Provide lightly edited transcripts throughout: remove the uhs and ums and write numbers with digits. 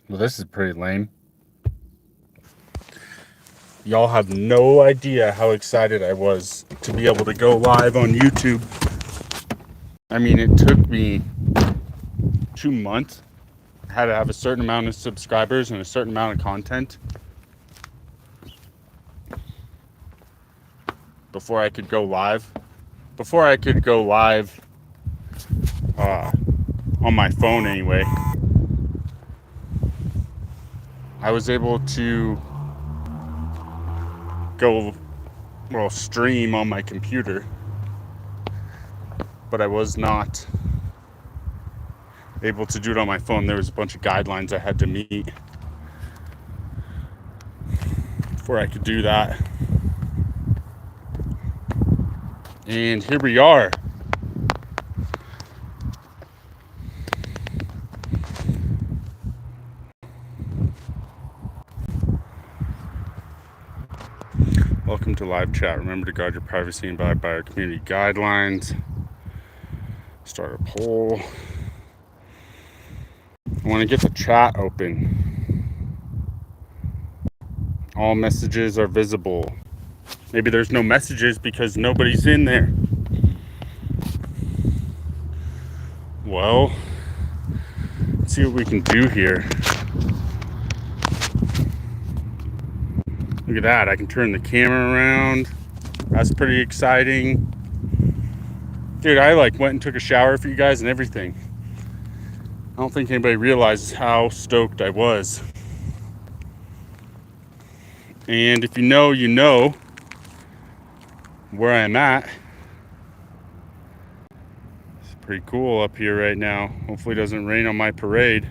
Well, this is pretty lame. Y'all have no idea how excited I was to be able to go live on YouTube. I mean, it took me 2 months. I had to have a certain amount of subscribers and a certain amount of content before I could go live. Before I could go live uh, on my phone, anyway, I was able to go, well, stream on my computer, but I was not able to do it on my phone. There was a bunch of guidelines I had to meet before I could do that. And here we are. Welcome to live chat. Remember to guard your privacy and abide by our community guidelines. Start a poll. I want to get the chat open. All messages are visible. Maybe there's no messages because nobody's in there. Well, let's see what we can do here. Look at that. I can turn the camera around. That's pretty exciting. Dude, I went and took a shower for you guys and everything. I don't think anybody realizes how stoked I was. And if you know where I'm at. It's pretty cool up here right now. Hopefully it doesn't rain on my parade.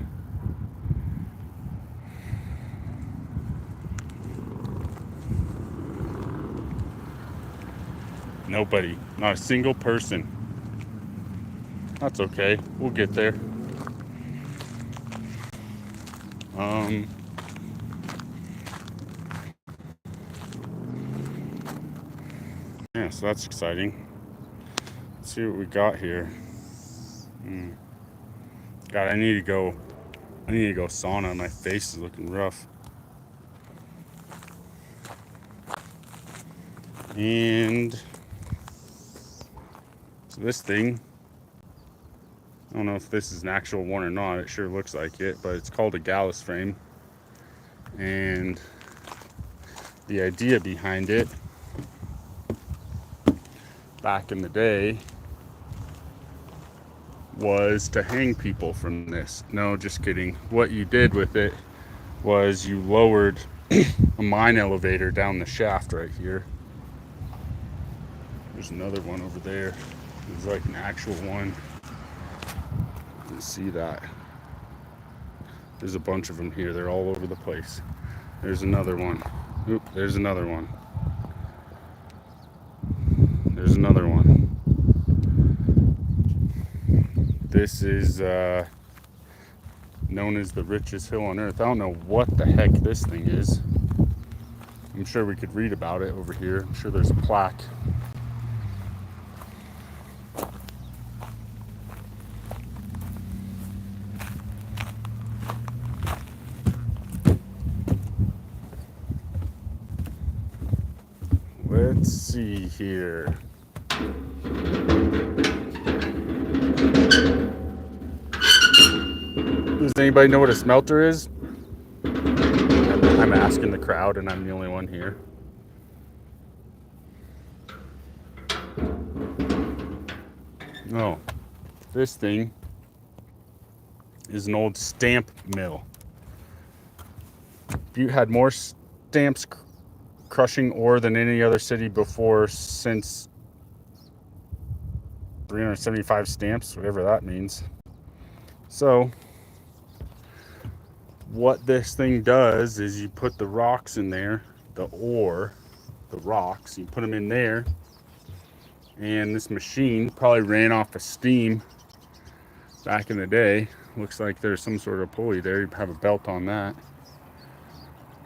Nobody, not a single person. That's okay, we'll get there. Yeah, so that's exciting. Let's see what we got here. God, I need to go sauna. My face is looking rough. And so this thing, I don't know if this is an actual one or not. It sure looks like it, but it's called a gallus frame. And the idea behind it back in the day was to hang people from this. No, just kidding. What you did with it was you lowered a mine elevator down the shaft right here. There's another one over there. There's like an actual one. You can see that. There's a bunch of them here. They're all over the place. There's another one. Oop, there's another one. There's another one. This is known as the richest hill on earth. I don't know what the heck this thing is. I'm sure we could read about it over here. I'm sure there's a plaque. Let's see here. Does anybody know what a smelter is? I'm asking the crowd and I'm the only one here. No, this thing is an old stamp mill. Butte had more stamps crushing ore than any other city before since 375 stamps, whatever that means. So what this thing does is you put the rocks in there, the ore, the rocks, you put them in there, and this machine probably ran off of steam back in the day. Looks like there's some sort of pulley there. You have a belt on that.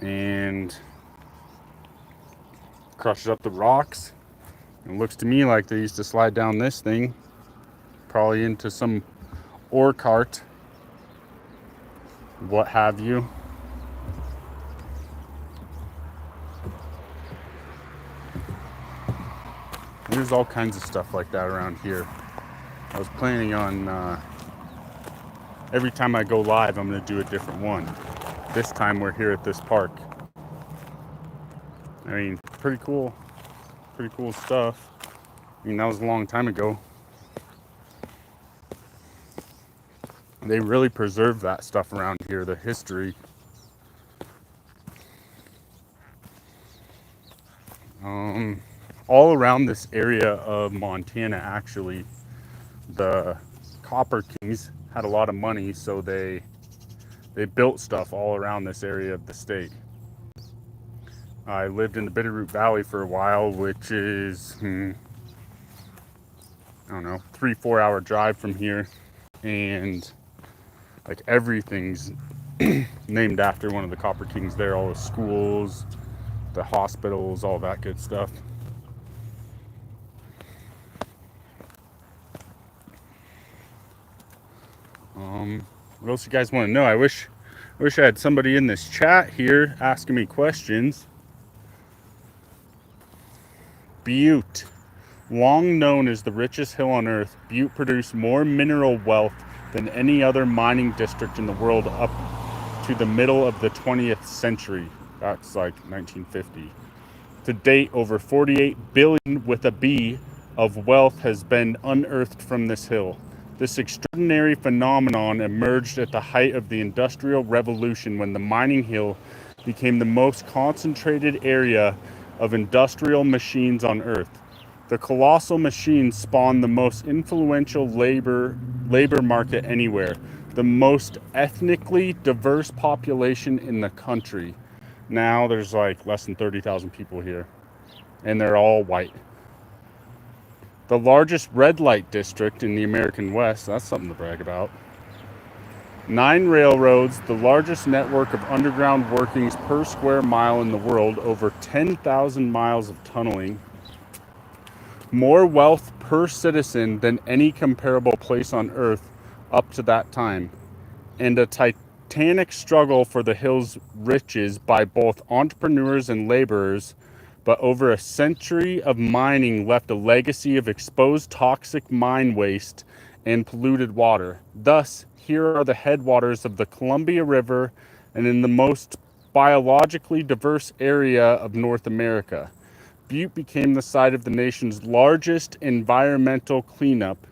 And crushes up the rocks. It looks to me like they used to slide down this thing, probably into some ore cart, what have you. There's all kinds of stuff like that around here. I was planning on every time I go live, I'm going to do a different one. This time we're here at this park. I mean, pretty cool stuff. I mean, that was a long time ago. They really preserve that stuff around here, the history. All around this area of Montana, actually, the Copper Kings had a lot of money, so they built stuff all around this area of the state. I lived in the Bitterroot Valley for a while, which is, I don't know, 3-4 hour drive from here. And like everything's named after one of the Copper Kings there, all the schools, the hospitals, all that good stuff. What else you guys want to know? I wish I had somebody in this chat here asking me questions. Butte. Long known as the richest hill on earth, Butte produced more mineral wealth than any other mining district in the world up to the middle of the 20th century. That's like 1950. To date, over 48 billion with a B of wealth has been unearthed from this hill. This extraordinary phenomenon emerged at the height of the Industrial Revolution, when the mining hill became the most concentrated area of industrial machines on Earth. The colossal machines spawned the most influential labor market anywhere, the most ethnically diverse population in the country. Now there's like less than 30,000 people here, and they're all white. The largest red light district in the American West, that's something to brag about. 9 railroads, the largest network of underground workings per square mile in the world, over 10,000 miles of tunneling. More wealth per citizen than any comparable place on Earth up to that time. And a titanic struggle for the hill's riches by both entrepreneurs and laborers, but over a century of mining left a legacy of exposed toxic mine waste and polluted water. Thus, here are the headwaters of the Columbia River, and in the most biologically diverse area of North America. Butte became the site of the nation's largest environmental cleanup.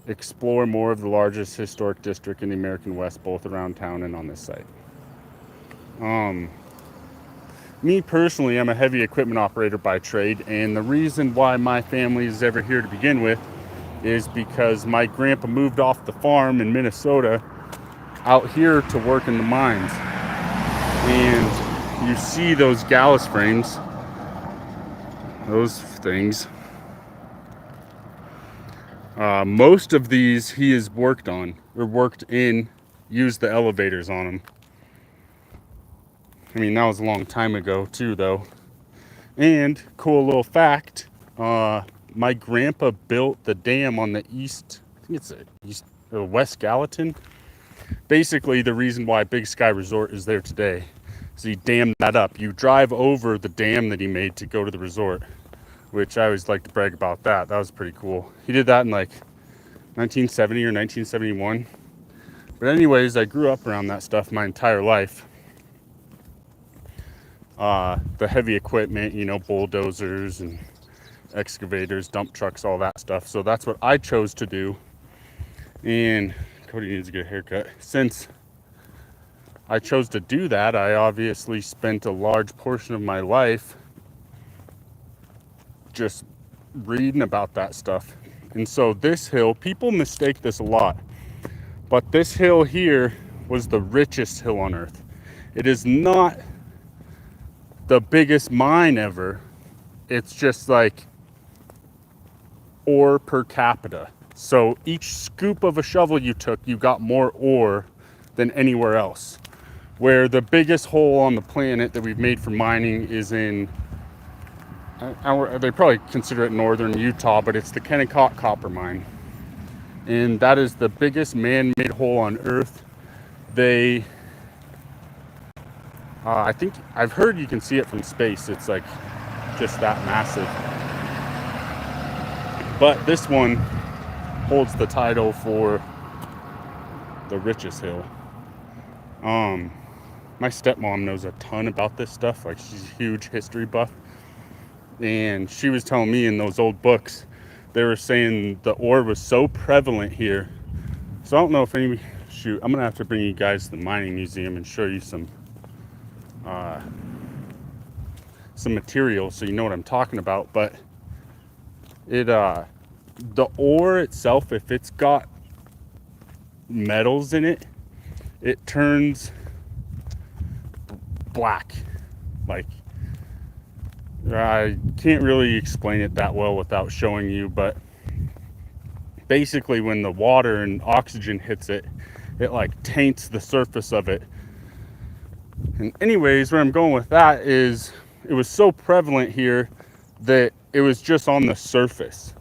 Explore more of the largest historic district in the American West, both around town and on this site. Me personally, I'm a heavy equipment operator by trade, and the reason why my family is ever here to begin with is because my grandpa moved off the farm in Minnesota out here to work in the mines. And you see those gallus frames, those things. Most of these he has worked on, or worked in, used the elevators on them. I mean, that was a long time ago too, though. And cool little fact, my grandpa built the dam on the West Gallatin. Basically, the reason why Big Sky Resort is there today is he dammed that up. You drive over the dam that he made to go to the resort, which I always like to brag about that. That was pretty cool. He did that in like 1970 or 1971. But anyways, I grew up around that stuff my entire life. The heavy equipment, you know, bulldozers and excavators, dump trucks, all that stuff. So that's what I chose to do. And Cody needs to get a haircut. Since I chose to do that, I obviously spent a large portion of my life just reading about that stuff. And so this hill, people mistake this a lot, but this hill here was the richest hill on Earth. It is not the biggest mine ever. It's just like ore per capita. So each scoop of a shovel you took, you got more ore than anywhere else. Where the biggest hole on the planet that we've made for mining is in, they probably consider it northern Utah, but it's the Kennecott copper mine. And that is the biggest man-made hole on Earth. they, I think, I've heard you can see it from space. It's like just that massive. But this one holds the title for the richest hill. My stepmom knows a ton about this stuff. Like, she's a huge history buff. And she was telling me in those old books, they were saying the ore was so prevalent here. So I don't know if any, shoot, I'm gonna have to bring you guys to the mining museum and show you some material so you know what I'm talking about. But it, the ore itself, if it's got metals in it, it turns black. Like, I can't really explain it that well without showing you, but basically when the water and oxygen hits it, it like taints the surface of it. And anyways, where I'm going with that is it was so prevalent here that it was just on the surface.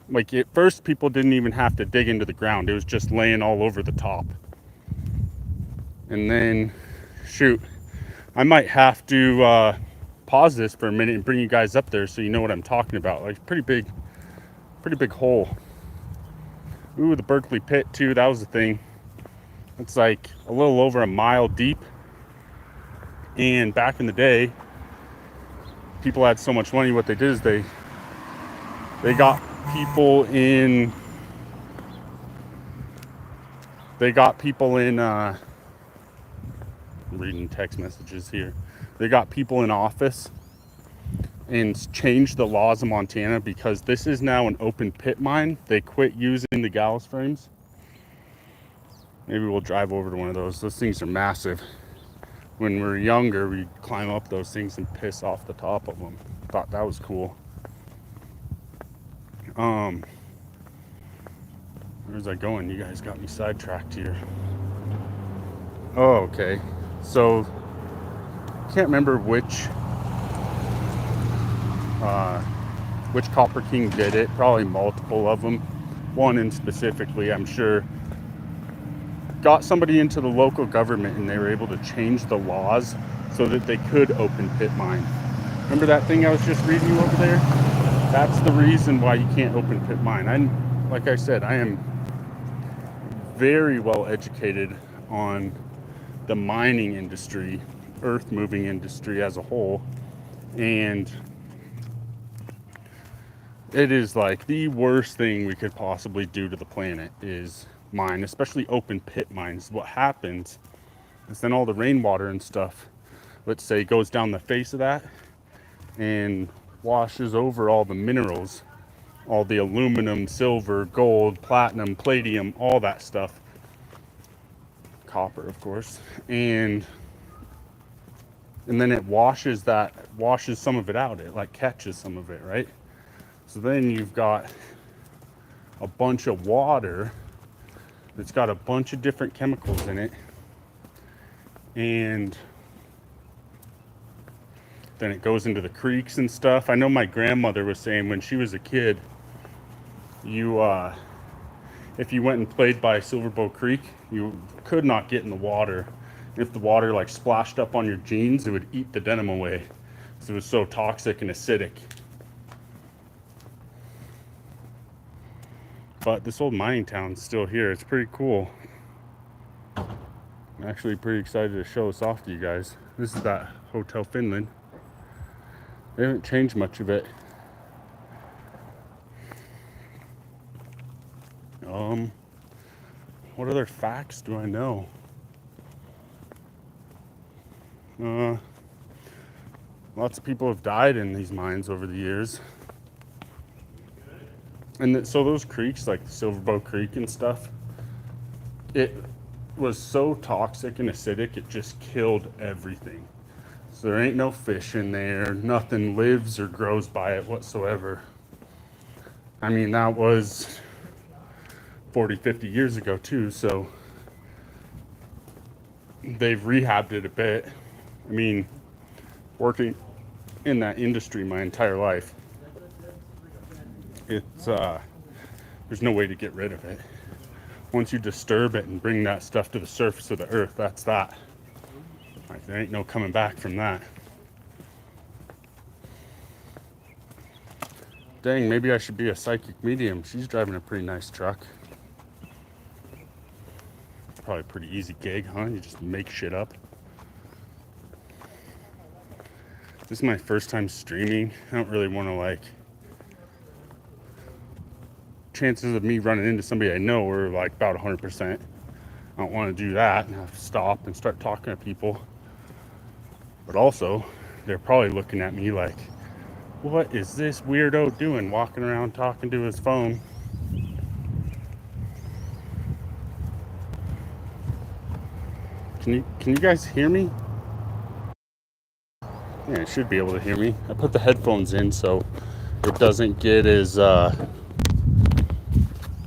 Like, at first people didn't even have to dig into the ground. It was just laying all over the top. And then, shoot, I might have to pause this for a minute and bring you guys up there so you know what I'm talking about. Like, pretty big hole. Ooh, the Berkeley pit too, that was the thing. It's like a little over a mile deep. And back in the day, people had so much money, what they did is they got people in I'm reading text messages here. They got people in office and changed the laws of Montana because this is now an open pit mine. They quit using the gallows frames. Maybe we'll drive over to one of those. Those things are massive. When we were younger, we'd climb up those things and piss off the top of them. Thought that was cool. Where's I going? You guys got me sidetracked here. Oh, okay. So, can't remember which Copper King did it. Probably multiple of them. One in specifically, I'm sure, got somebody into the local government and they were able to change the laws so that they could open pit mine. Remember that thing I was just reading you over there? That's the reason why you can't open pit mine. Like I said, I am very well educated on the mining industry, earth moving industry as a whole, and it is like the worst thing we could possibly do to the planet is mine, especially open pit mines. What happens is then all the rainwater and stuff, let's say, goes down the face of that and washes over all the minerals, all the aluminum, silver, gold, platinum, palladium, all that stuff. Copper, of course. And then it washes some of it out. It like catches some of it, right? So then you've got a bunch of water that's got a bunch of different chemicals in it. And then it goes into the creeks and stuff. I know my grandmother was saying when she was a kid, if you went and played by Silverbow Creek, you could not get in the water. If the water like splashed up on your jeans, it would eat the denim away. So it was so toxic and acidic. But this old mining town's still here. It's pretty cool. I'm actually pretty excited to show this off to you guys. This is that Hotel Finland. They haven't changed much of it. What other facts do I know? Lots of people have died in these mines over the years. And so those creeks, like Silverbow Creek and stuff, it was so toxic and acidic, it just killed everything. So there ain't no fish in there. Nothing lives or grows by it whatsoever. I mean, that was 40, 50 years ago too, so they've rehabbed it a bit. I mean, working in that industry my entire life, it's there's no way to get rid of it. Once you disturb it and bring that stuff to the surface of the earth, that's that. Like, there ain't no coming back from that. Dang, maybe I should be a psychic medium. She's driving a pretty nice truck. Probably a pretty easy gig, huh? You just make shit up. This is my first time streaming. I don't really want to, like, chances of me running into somebody I know are like about 100%. I don't want to do that and have to stop and start talking to people. But also, they're probably looking at me like, what is this weirdo doing walking around talking to his phone? Can you guys hear me? Yeah, you should be able to hear me. I put the headphones in so it doesn't get as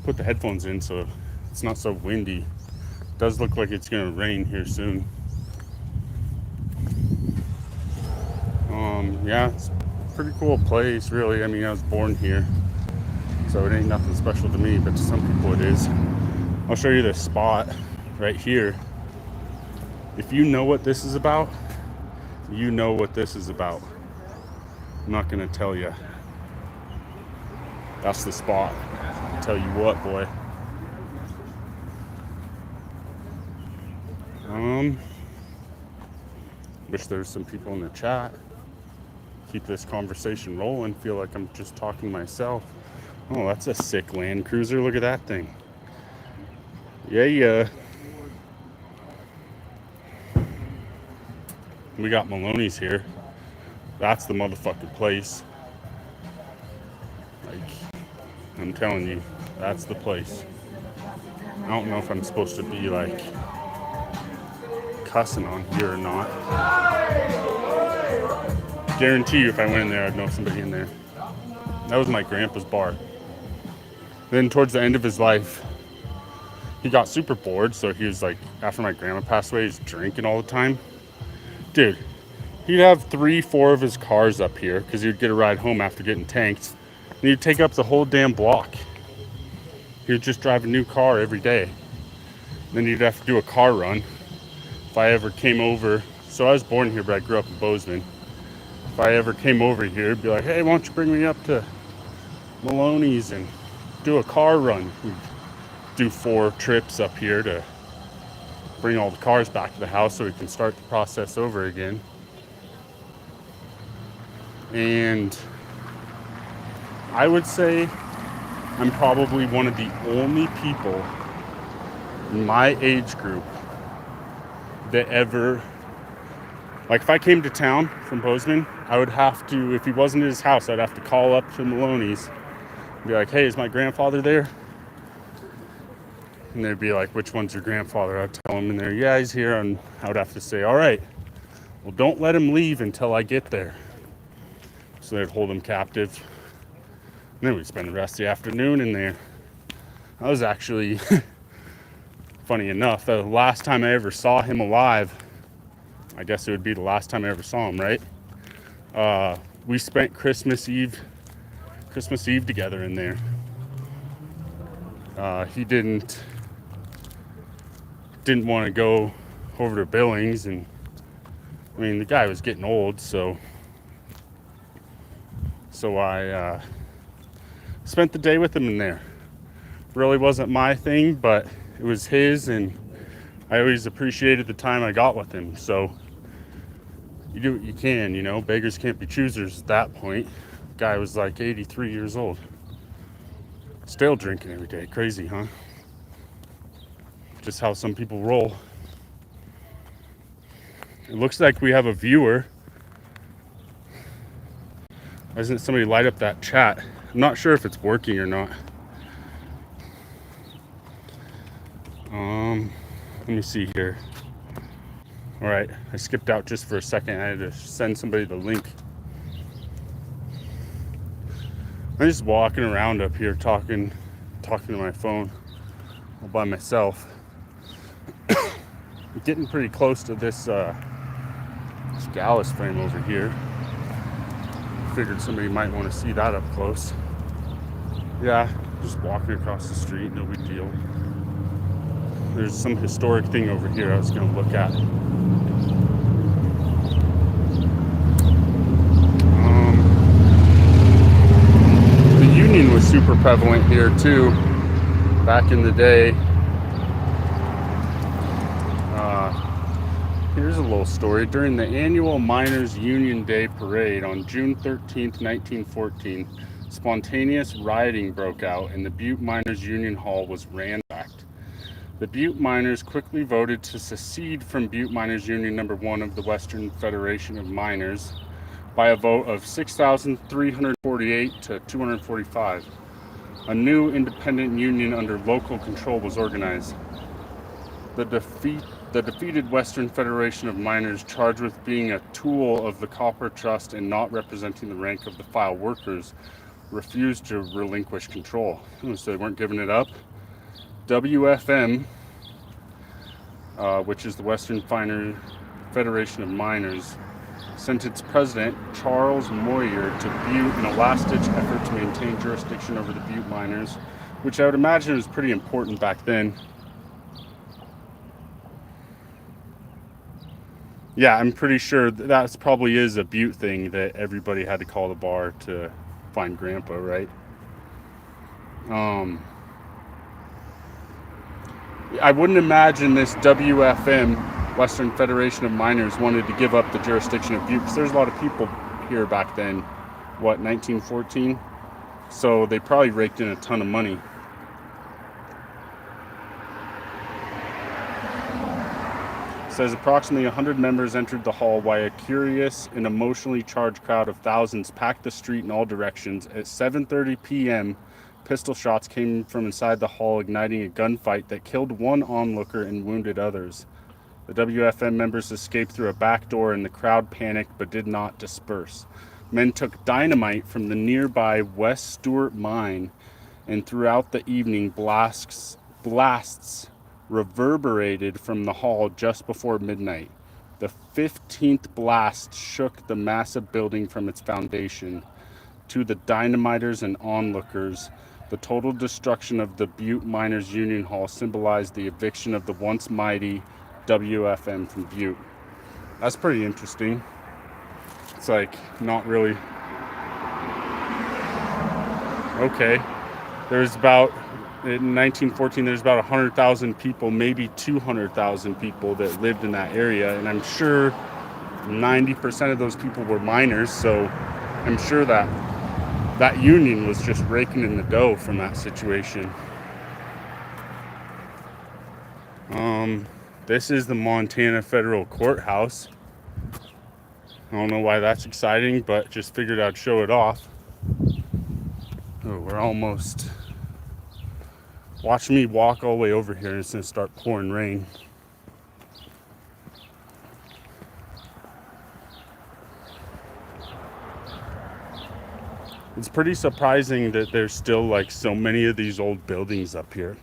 put the headphones in so it's not so windy. It does look like it's gonna rain here soon. Yeah, it's a pretty cool place, really. I mean, I was born here, so it ain't nothing special to me, but to some people it is. I'll show you this spot right here. If you know what this is about, you know what this is about. I'm not gonna tell you. That's the spot. I'll tell you what, boy. Wish there was some people in the chat. Keep this conversation rolling. Feel like I'm just talking to myself. Oh, that's a sick Land Cruiser. Look at that thing. Yeah. We got Maloney's here. That's the motherfucking place. Like, I'm telling you, that's the place. I don't know if I'm supposed to be like cussing on here or not. Guarantee you if I went in there, I'd know somebody in there. That was my grandpa's bar. Then towards the end of his life, he got super bored, so he was like, after my grandma passed away, he's drinking all the time. Dude, he'd have 3-4 of his cars up here because he'd get a ride home after getting tanked. And he'd take up the whole damn block. He would just drive a new car every day. Then he'd have to do a car run. If I ever came over, so I was born here, but I grew up in Bozeman. If I ever came over here, it'd be like, hey, why don't you bring me up to Maloney's and do a car run? We'd do 4 trips up here to bring all the cars back to the house so we can start the process over again. And I would say I'm probably one of the only people in my age group that ever, like, if I came to town from Bozeman, I would have to, if he wasn't at his house, I'd have to call up to Maloney's and be like, hey, is my grandfather there? And they'd be like, which one's your grandfather? I'd tell them, and they're, yeah, he's here. And I would have to say, all right, well, don't let him leave until I get there. So they'd hold him captive. And then we'd spend the rest of the afternoon in there. That was actually, funny enough, the last time I ever saw him alive, I guess it would be the last time I ever saw him, right? We spent Christmas Eve together in there. He didn't want to go over to Billings, and I mean, the guy was getting old, so I spent the day with him in there. Really wasn't my thing, but it was his, and I always appreciated the time I got with him. So you do what you can, you know. Beggars can't be choosers at that point. Guy was like 83 years old. Still drinking every day. Crazy, huh? Just how some people roll. It looks like we have a viewer. Why doesn't somebody light up that chat? I'm not sure if it's working or not. Let me see here. All right, I skipped out just for a second. I had to send somebody the link. I'm just walking around up here talking to my phone all by myself. I'm getting pretty close to this Gallus frame over here. Figured somebody might want to see that up close. Yeah, just walking across the street, no big deal. there's some historic thing over here I was going to look at. The Union was super prevalent here too back in the day. Here's a little story. During the annual Miners Union Day Parade on June 13th, 1914, spontaneous rioting broke out and the Butte Miners Union Hall was ransacked. The Butte Miners quickly voted to secede from Butte Miners Union Number 1 of the Western Federation of Miners by a vote of 6,348 to 245. A new independent union under local control was organized. The defeated Western Federation of Miners, charged with being a tool of the Copper Trust and not representing the rank of the file workers, refused to relinquish control. So they weren't giving it up. WFM, which is the Western Federation of Miners, sent its president, Charles Moyer, to Butte in a last-ditch effort to maintain jurisdiction over the Butte miners, which I would imagine was pretty important back then. Yeah, I'm pretty sure that probably is a Butte thing, that everybody had to call the bar to find Grandpa, right? I wouldn't imagine this WFM, Western Federation of Miners, wanted to give up the jurisdiction of Butte, because there's a lot of people here back then, 1914? So they probably raked in a ton of money. It says approximately 100 members entered the hall while a curious and emotionally charged crowd of thousands packed the street in all directions. At 7:30 p.m., pistol shots came from inside the hall, igniting a gunfight that killed one onlooker and wounded others. The WFM members escaped through a back door and the crowd panicked but did not disperse. Men took dynamite from the nearby West Stewart mine, and throughout the evening blasts reverberated from the hall just before midnight. The 15th blast shook the massive building from its foundation. To the dynamiters and onlookers, the total destruction of the Butte Miners Union Hall symbolized the eviction of the once mighty WFM from Butte. That's pretty interesting. It's like not really. Okay. There's about, in 1914, there's about 100,000 people, maybe 200,000 people that lived in that area. And I'm sure 90% of those people were miners. So I'm sure that union was just raking in the dough from that situation. This is the Montana Federal Courthouse. I don't know why that's exciting, but just figured I'd show it off. Oh, we're almost... Watch me walk all the way over here and it's going to start pouring rain. It's pretty surprising that there's still like so many of these old buildings up here.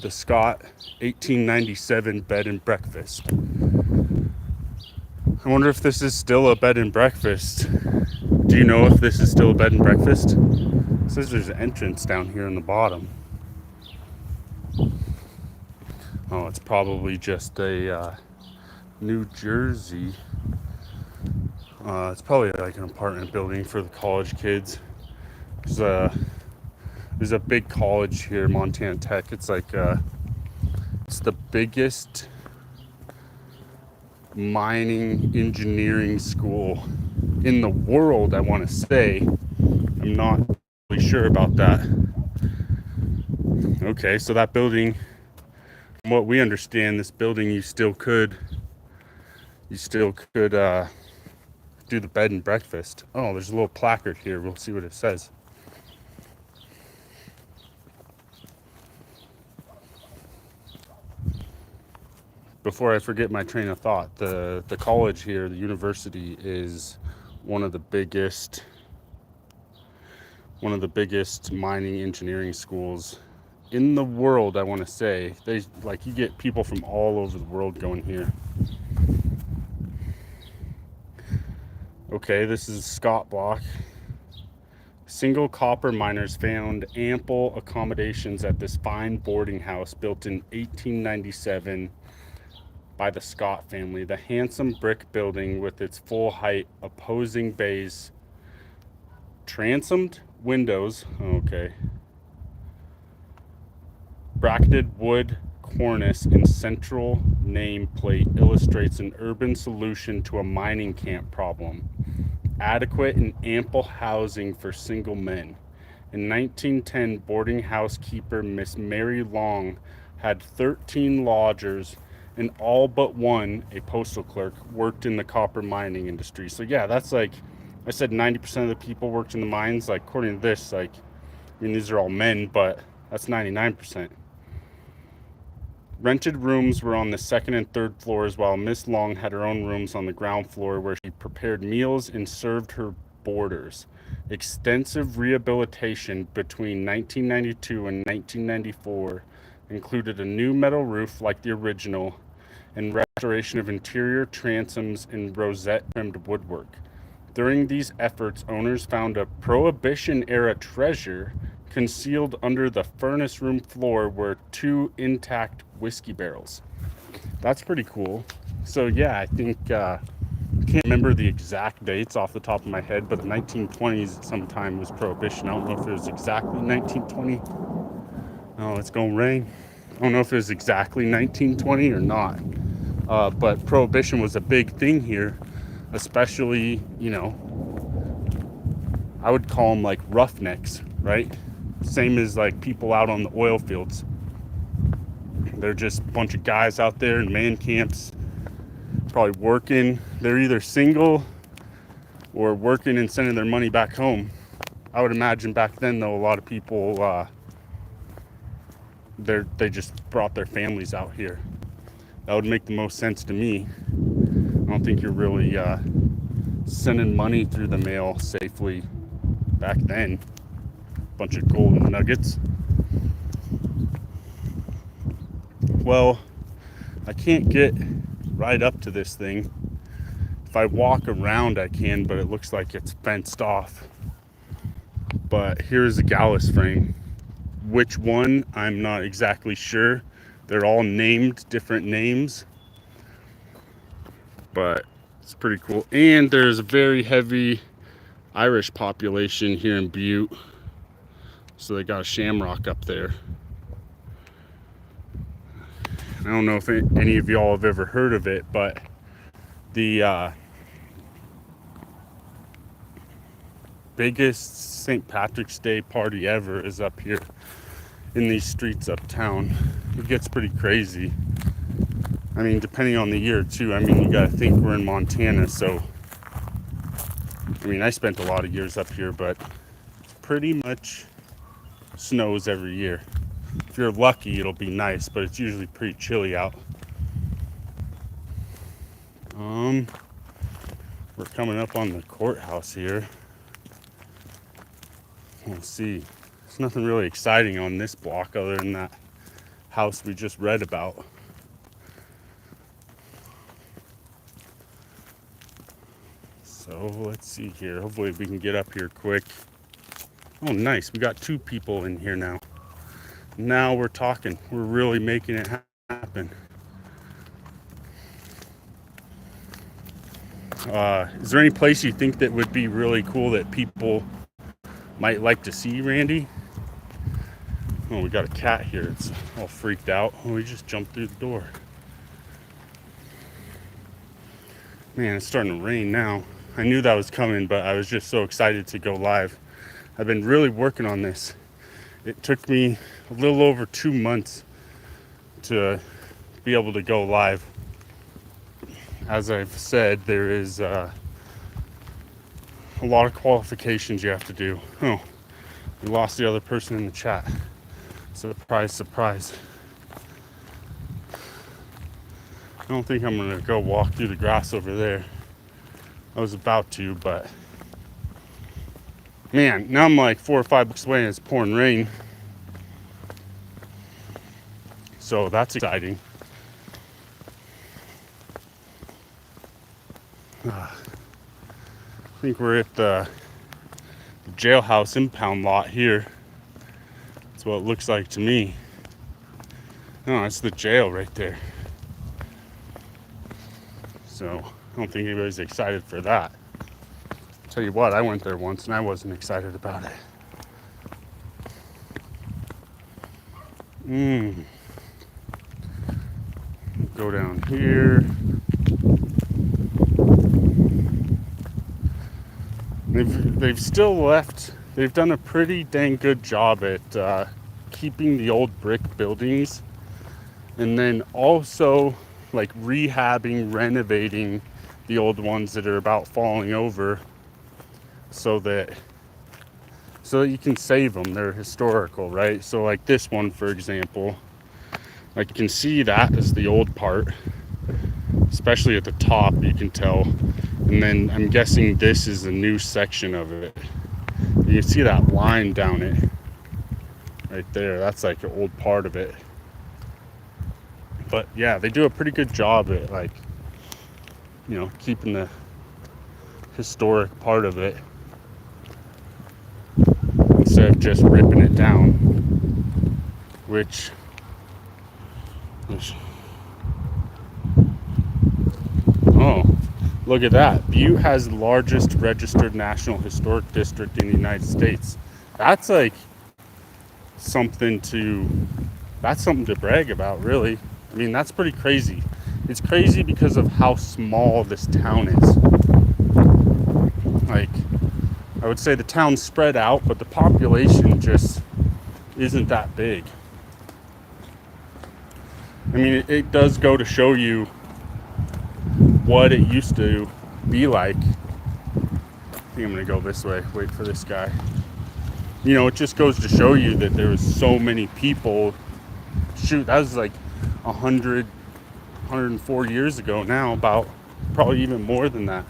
The Scott 1897 bed and breakfast. I wonder if this is still a bed and breakfast. Do you know if this is still a bed and breakfast? It says there's an entrance down here in the bottom. Oh, it's probably just a New Jersey. It's probably like an apartment building for the college kids. There's a big college here, Montana Tech. It's like it's the biggest mining engineering school in the world, I want to say. I'm not really sure about that. Okay, so that building, from what we understand, this building you still could do the bed and breakfast. Oh, there's a little placard here. We'll see what it says. Before I forget my train of thought, the college here, the university, is one of the biggest mining engineering schools in the world, I want to say. You get people from all over the world going here. Okay, this is Scott Block. Single copper miners found ample accommodations at this fine boarding house built in 1897 by the Scott family. The handsome brick building with its full height, opposing bays, transomed windows, okay, bracketed wood cornice and central nameplate illustrates an urban solution to a mining camp problem. Adequate and ample housing for single men. In 1910, boarding house keeper Miss Mary Long had 13 lodgers, and all but one, a postal clerk, worked in the copper mining industry. So yeah, that's like I said, 90% of the people worked in the mines. Like according to this, like I mean, these are all men, but that's 99%. Rented rooms were on the second and third floors, while Miss Long had her own rooms on the ground floor where she prepared meals and served her boarders. Extensive rehabilitation between 1992 and 1994 included a new metal roof like the original and restoration of interior transoms and rosette-trimmed woodwork. During these efforts, owners found a Prohibition-era treasure concealed under the furnace room floor were 2 intact whiskey barrels. That's pretty cool. So yeah, I think I can't remember the exact dates off the top of my head, but the 1920s sometime was Prohibition. I don't know if it was exactly 1920. Oh, it's gonna rain. I don't know if it was exactly 1920 or not. But Prohibition was a big thing here, especially, you know, I would call them like roughnecks, right? Same as like people out on the oil fields. They're just a bunch of guys out there in man camps, probably working. They're either single or working and sending their money back home. I would imagine back then, though, a lot of people, they just brought their families out here. That would make the most sense to me. I don't think you're really sending money through the mail safely back then. Bunch of golden nuggets. Well, I can't get right up to this thing. If I walk around, I can, but it looks like it's fenced off. But here's a Gallus frame. Which one, I'm not exactly sure. They're all named different names, but it's pretty cool. And there's a very heavy Irish population here in Butte, so they got a shamrock up there. I don't know if any of y'all have ever heard of it, but the biggest St. Patrick's Day party ever is up here in these streets uptown. It gets pretty crazy. I mean, depending on the year too. I mean, you gotta think we're in Montana, so I mean, I spent a lot of years up here, but pretty much snows every year. If you're lucky, it'll be nice, but it's usually pretty chilly out. We're coming up on the courthouse here. Let's see. There's nothing really exciting on this block other than that house we just read about. So let's see here. Hopefully we can get up here quick. Oh, nice. We got 2 people in here now. Now we're talking. We're really making it happen. Is there any place you think that would be really cool that people might like to see, Randy? Oh, we got a cat here. It's all freaked out. Oh, we just jumped through the door. Man, it's starting to rain now. I knew that was coming, but I was just so excited to go live. I've been really working on this. It took me a little over 2 months to be able to go live. As I've said, there is a lot of qualifications you have to do. Oh, we lost the other person in the chat. Surprise, surprise. I don't think I'm gonna go walk through the grass over there. I was about to, but man, now I'm like 4 or 5 blocks away and it's pouring rain. So that's exciting. I think we're at the jailhouse impound lot here. That's what it looks like to me. No, that's the jail right there. So I don't think anybody's excited for that. Tell you what, I went there once and I wasn't excited about it. Go down here. They've still left. They've done a pretty dang good job at keeping the old brick buildings, and then also like rehabbing, renovating the old ones that are about falling over, so that you can save them. They're historical, right? So like this one, for example, like you can see that is the old part, especially at the top, you can tell. And then I'm guessing this is a new section of it. You can see that line down it right there. That's like an old part of it. But yeah, they do a pretty good job at, like, you know, keeping the historic part of it instead of just ripping it down, which is, oh, look at that. Butte has the largest registered National Historic District in the United States. That's like something to brag about, really. I mean, that's pretty crazy. It's crazy because of how small this town is. Like, I would say the town's spread out, but the population just isn't that big. I mean, it does go to show you what it used to be like. I think I'm gonna go this way, wait for this guy. You know, it just goes to show you that there was so many people. Shoot, that was like 104 years ago now, about probably even more than that.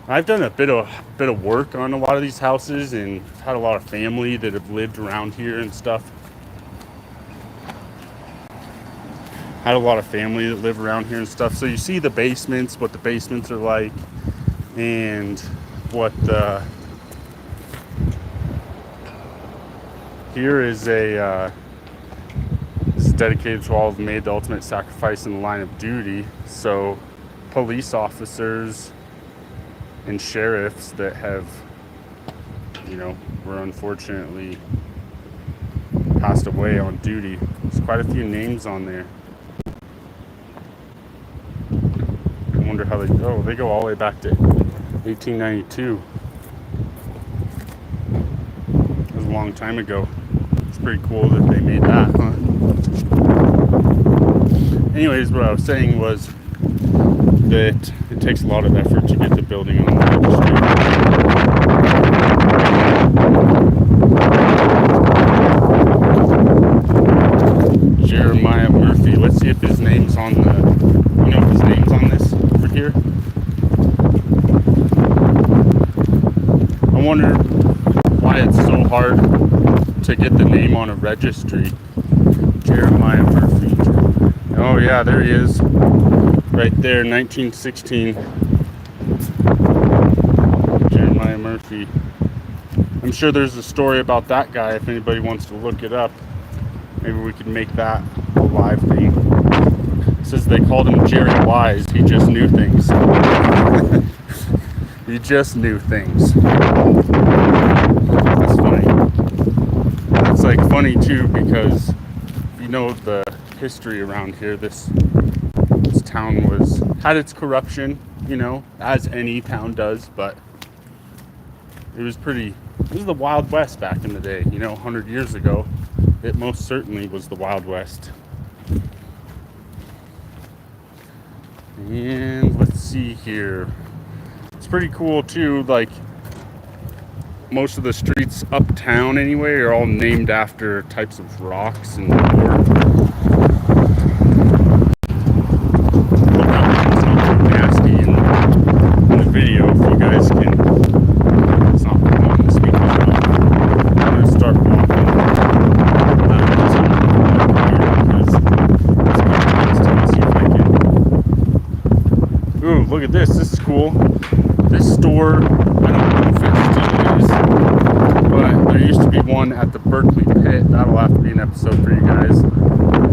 I've done a bit of work on a lot of these houses, and had a lot of family that have lived around here and stuff. Had a lot of family that live around here and stuff. So you see the basements, what the basements are like, and what the here is a this is dedicated to all who've made the ultimate sacrifice in the line of duty. So police officers and sheriffs that have, you know, were unfortunately passed away on duty. There's quite a few names on there. I wonder how they go all the way back to 1892. That was a long time ago. It's pretty cool that they made that, huh? Anyways, what I was saying was that it takes a lot of effort to get the building on the registry. Jeremiah Murphy. Let's see if his name's on the, you know if his name's on this over here. I wonder why it's so hard to get the name on a registry. Jeremiah Murphy. Oh yeah, there he is. Right there, 1916. Jeremiah Murphy. I'm sure there's a story about that guy if anybody wants to look it up. Maybe we could make that a live thing. It says they called him Jerry Wise. He just knew things. He just knew things. That's funny. It's like funny too, because you know the history around here. This town had its corruption, you know, as any town does, but it was the Wild West back in the day, you know, 100 years ago. It most certainly was the Wild West. And let's see here. It's pretty cool too, like most of the streets uptown anyway are all named after types of rocks and ore. Video if you guys can. It's not on the speaker. I'm gonna start walking see if I can. Ooh, look at this. This is cool. This store, I don't know if it still is, but there used to be one at the Berkeley Pit. That'll have to be an episode for you guys.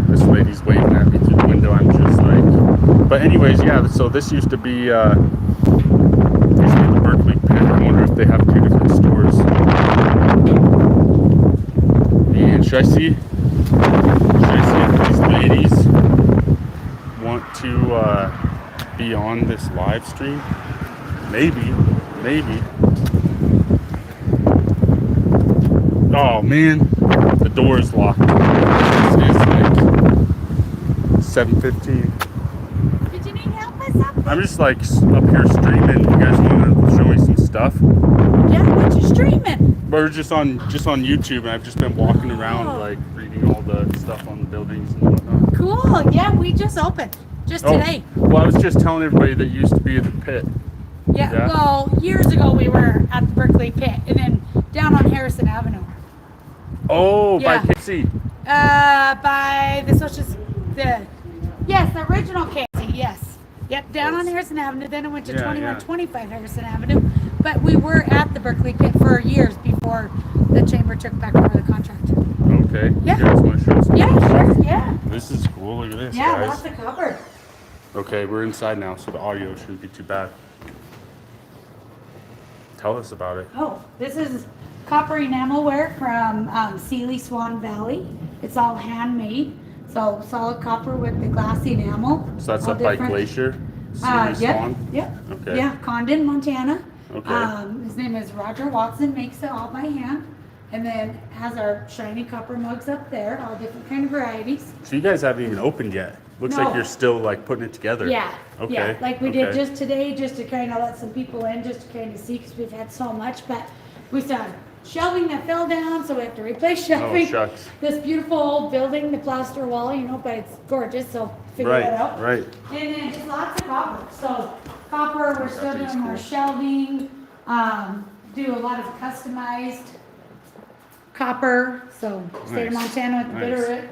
This lady's waving at me through the window. I'm just like, but anyways, yeah. So this used to be the Berkeley Pit. I wonder if they have two different stores. And should I see if these ladies want to be on this live stream? Maybe. Oh man, the door is locked. It's like 7:15. Did you need help with something? I'm just like up here streaming. You guys want to show me some stuff? Yeah, what you streaming? We're just on YouTube, and I've just been walking around, like reading all the stuff on the buildings and whatnot. Cool. Yeah, we just opened just today. Well, I was just telling everybody that used to be at the pit. Yeah. Well, years ago we were at the Berkeley Pit, and then down on Harrison Avenue. Oh, Yeah. by Casey. By the original Casey. Yes. Yep. Down on Harrison Avenue. Then it went to 2125 Harrison Avenue. But we were at the Berkeley Pit for years before the chamber took back over the contract. Okay. Yeah. You guys want to show us? Yeah, sure. Yeah. This is cool. Look at this, Yeah, guys. lots of copper. Okay, we're inside now, so the audio shouldn't be too bad. Tell us about it. Oh, this is copper enamelware from Sealy Swan Valley. It's all handmade. So solid copper with the glass enamel. So that's all up by different. Glacier? Yep. Swan? Yep. Okay. Yeah, Condon, Montana. Okay. His name is Roger Watson, makes it all by hand. And then has our shiny copper mugs up there, all different kind of varieties. So you guys haven't even opened yet. Looks No. like you're still like putting it together. Yeah. Okay. Yeah, like we did Okay. just today, just to kind of let some people in, just to kind of see, because we've had so much. But we saw shelving that fell down, so we have to replace shelving. Oh, shucks. This beautiful old building, the plaster wall, but it's gorgeous, so figure that out. Right. And then just lots of copper. So copper, we're still doing more shelving, do a lot of customized copper. So state of Nice. Montana with the Nice. Bitterroot.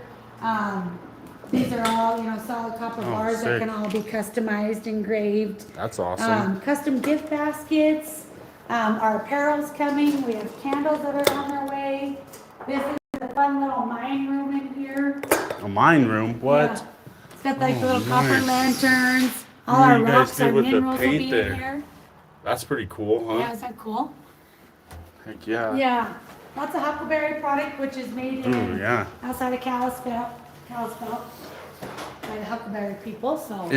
These are all, solid copper bars that sick. can all be customized, engraved. That's awesome. Custom gift baskets. Our apparel's coming. We have candles that are on their way. This is a fun little mine room in here. A mine room? What? Yeah. It's got like Oh, little copper nice. lanterns. All What do our you guys rocks, do our with the minerals will paint be there? in here. That's pretty cool, huh? Yeah, is that cool? Heck yeah. Yeah. Lots of huckleberry product, which is made in Ooh, yeah. outside of Kalispell, by the huckleberry people. So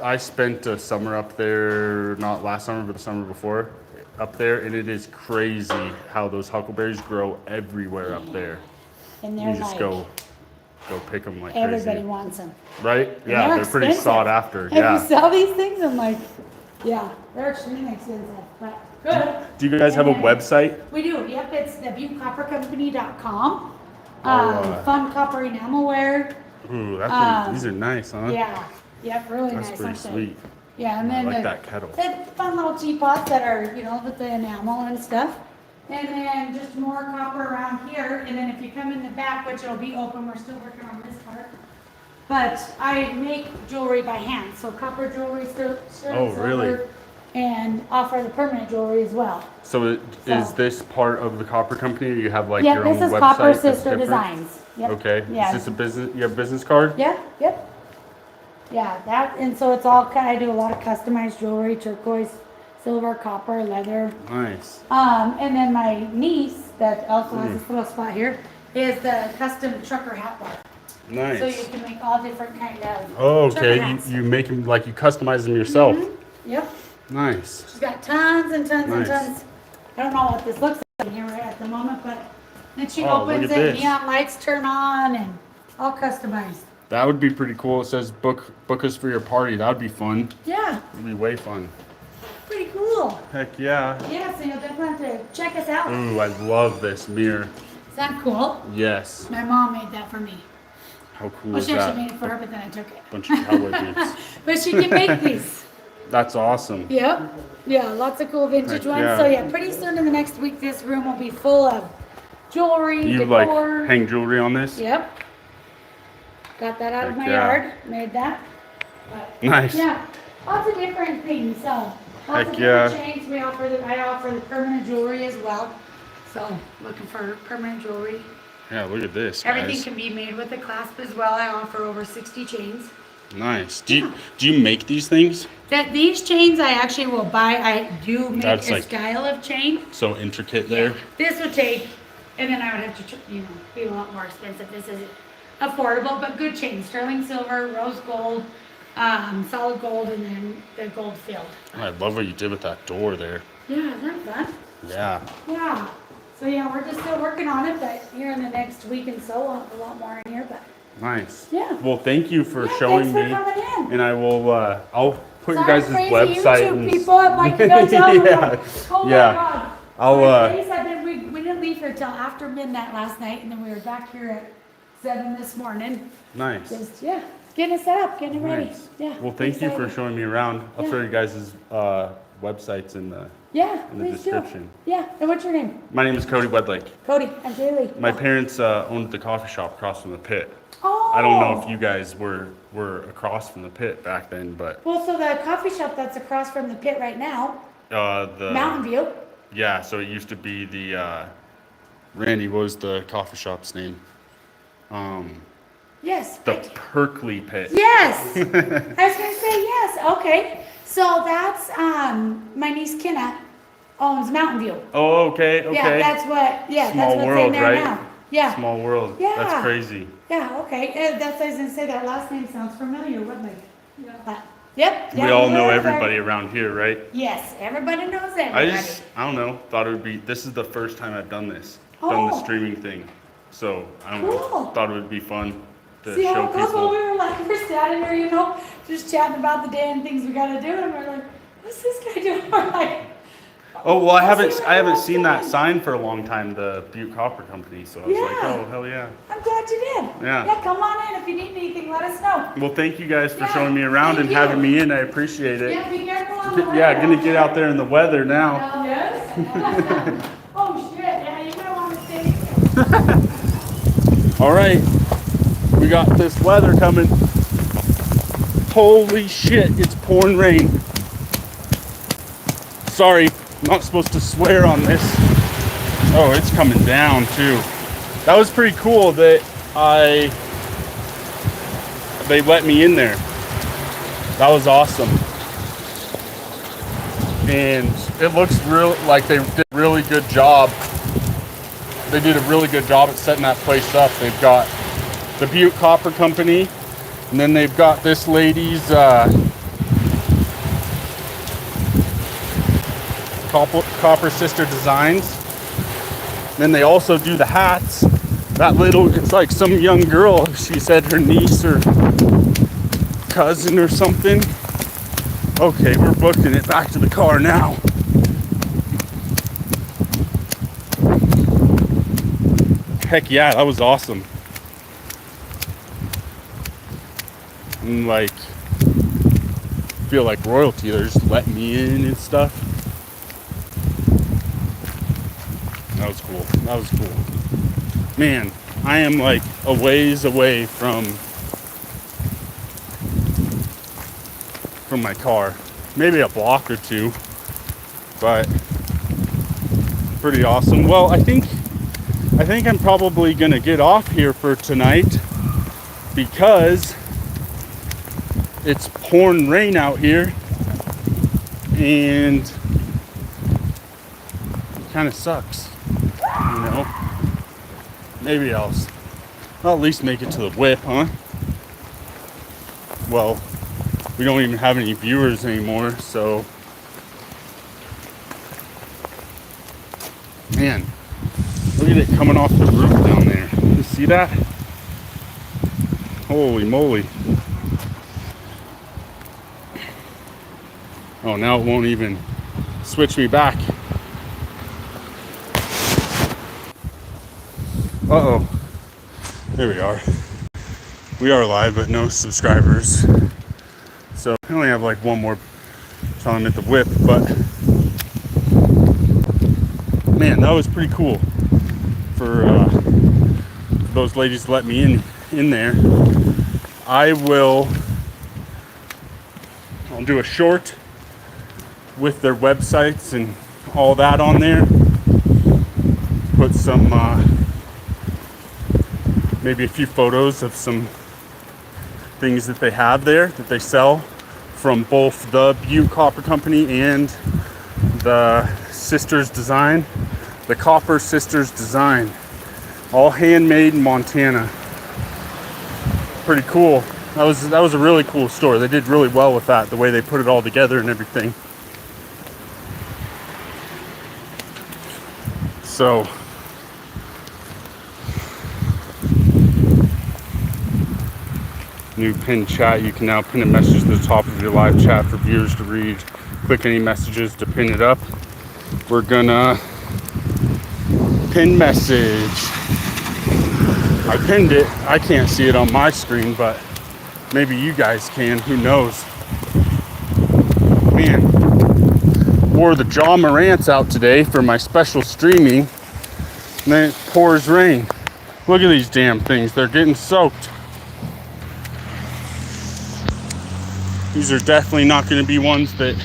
I spent a summer up there, not last summer, but the summer before, up there, and it is crazy how those huckleberries grow everywhere up there. and You they're just like go pick them like everybody crazy. wants them. Right? Yeah, they're pretty expensive. sought after. If Yeah. you sell these things, I'm like, yeah, they're extremely expensive, but good. Do you guys have a And then- website? We do. Yep, it's thebutecoppercompany.com. Oh, Fun copper enamelware. Ooh, that's these are nice, huh? Yeah. Yep, really That's nice. pretty aren't they? sweet. Yeah, and I then like that kettle. the fun little teapots that are, with the enamel and stuff. And then just more copper around here. And then if you come in the back, which it'll be open, we're still working on this part. But I make jewelry by hand, so copper jewelry, sterling Oh, really? silver, and offer the permanent jewelry as well. So is So- this part of the copper company, or you have like Yep, your own this is website? Copper that's Sister different? Designs. Yep. Okay. Yeah. Is this a business? You have a business card? Yep, yep. Yeah, and so it's all I do a lot of customized jewelry, turquoise, silver, copper, leather. Nice. And then my niece that also has Mm. this little spot here is the custom trucker hat bar. Nice. So you can make all different kind of Oh, trucker okay. hats. You make them like you customize them yourself. Yep. Nice. She's got tons and tons and Nice. tons. I don't know what this looks like in here right at the moment, but then she Oh, look opens at it, this. neon lights turn on, and all customized. That would be pretty cool. It says book us for your party. That would be fun. Yeah, It'd be way fun. pretty cool. Heck yeah. Yeah, so you'll definitely have to check us out. Ooh, I love this mirror. Is that cool? Yes. My mom made that for me. How cool Well, is she actually that? made it for her, but then I took it. Bunch of cowboy boots. But she can make these. That's awesome. Yep. Yeah, lots of cool vintage Heck ones. yeah. So yeah, pretty soon in the next week, this room will be full of jewelry, You decor. like hang jewelry on this? Yep. Got that out of Heck my yeah. yard. Made that. But, Nice. yeah, lots of different things. So Lots Heck of yeah. different chains. I offer the permanent jewelry as well. So looking for permanent jewelry. Yeah, look at this, guys. Everything can be made with a clasp as well. I offer over 60 chains. Nice. Do you make these things? These chains I actually will buy. I do make That's a like style of chain. so intricate there. Yeah. This would take, and then I would have to, be a lot more expensive. This is affordable, but good chain. Sterling silver, rose gold, solid gold, and then the gold filled. I love what you did with that door there. Yeah, isn't that fun? Yeah. Yeah. So yeah, we're just still working on it, but here in the next week and so, we'll have a lot more in here, but. Nice. Yeah. Well, thank you for showing thanks me. for coming in. And I will. I'll put you Sorry, guys' crazy website. YouTube people, I'd like to go tell them. Oh my God. I'll. Like I said, we didn't leave here till after midnight last night, and then we were back here at 7 this morning. Nice. Just getting it set up, getting it ready. Nice. Yeah. Well, thank you for showing me around. I'll throw you guys' websites in the description. Yeah. And what's your name? My name is Cody Wedlake. Cody. I'm Jaylee. My parents owned the coffee shop across from the pit. Oh. I don't know if you guys were across from the pit back then, but. Well, so the coffee shop that's across from the pit right now. The Mountain View. Yeah, so it used to be the Randy. What was the coffee shop's name? Yes. The Perkley Pit. Yes. I was gonna say yes. Okay. So that's my niece Kenna owns Mountain View. Oh, okay. Yeah, that's what. Yeah, Small that's what's world, in there right? now. Yeah. Small world. Yeah. That's crazy. Yeah. Okay. That's what I was gonna say. That last name sounds familiar. What like? Yeah. Yep. We all know everybody around here, right? Yes, everybody knows everybody. I don't know. Thought it would be. This is the first time I've done this. Done the streaming thing. So I don't know. Thought it would be fun to See show how it goes people. when we're standing there, just chatting about the day and things we gotta do, and we're like, what's this guy doing? We're like, Oh well, I haven't seen that sign for a long time. The Butte Copper Company. So I was like, oh hell yeah. I'm glad you did. Yeah. Yeah, come on in. If you need anything, let us know. Well, thank you guys for showing me around and having me in. I appreciate it. Yeah, be careful on the Yeah, gonna get out there in the weather now. Yes. Oh shit, yeah, you might want to stay. All right, we got this weather coming. Holy shit, it's pouring rain. Sorry, not supposed to swear on this. Oh, it's coming down too. That was pretty cool that they let me in there. That was awesome. And it looks like they did a really good job. They did a really good job at setting that place up. They've got the Butte Copper Company, and then they've got this lady's Copper Sister Designs. Then they also do the hats. It's like some young girl. She said her niece or cousin or something. Okay, we're booking it back to the car now. Heck yeah, that was awesome. And feel like royalty. They're just letting me in and stuff. That was cool. That was cool. Man, I am like a ways away from my car. Maybe a block or two, but pretty awesome. Well, I think I'm probably gonna get off here for tonight because it's pouring rain out here and it kind of sucks, Maybe I'll at least make it to the whip, huh? Well, we don't even have any viewers anymore, so man, look at it coming off the roof down there. You see that? Holy moly. Oh, now it won't even switch me back. Uh-oh. There we are. We are live, but no subscribers. So I only have like one more time at the whip, but man, that was pretty cool for those ladies to let me in there. I'll do a short with their websites and all that on there. Put some maybe a few photos of some things that they have there that they sell from both the Butte Copper Company and the Sisters Design. The Copper Sisters Design. All handmade in Montana. Pretty cool. That was a really cool store. They did really well with that, the way they put it all together and everything. So new pin chat. You can now pin a message to the top of your live chat for viewers to read. Click any messages to pin it up. We're gonna pin message. I pinned it. I can't see it on my screen, but maybe you guys can. Who knows? Man, wore the John Morant's out today for my special streaming, and then it pours rain. Look at these damn things. They're getting soaked. These are definitely not going to be ones that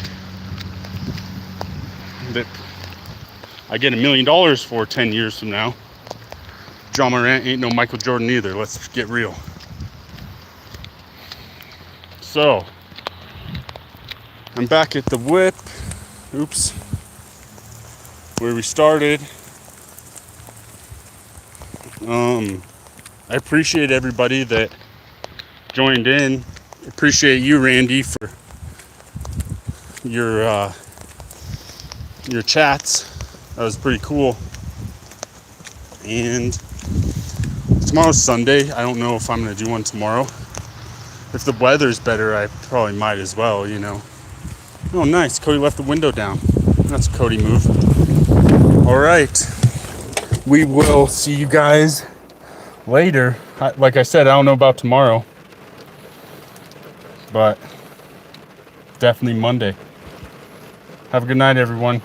I get $1 million for 10 years from now. John Morant ain't no Michael Jordan either. Let's get real. So, I'm back at the whip. Oops. Where we started. I appreciate everybody that joined in. Appreciate you, Randy, for your chats. That was pretty cool. And tomorrow's Sunday. I don't know if I'm going to do one tomorrow. If the weather's better, I probably might as well, you know. Oh, nice. Cody left the window down. That's a Cody move. All right. We will see you guys later. Like I said, I don't know about tomorrow. But definitely Monday. Have a good night, everyone.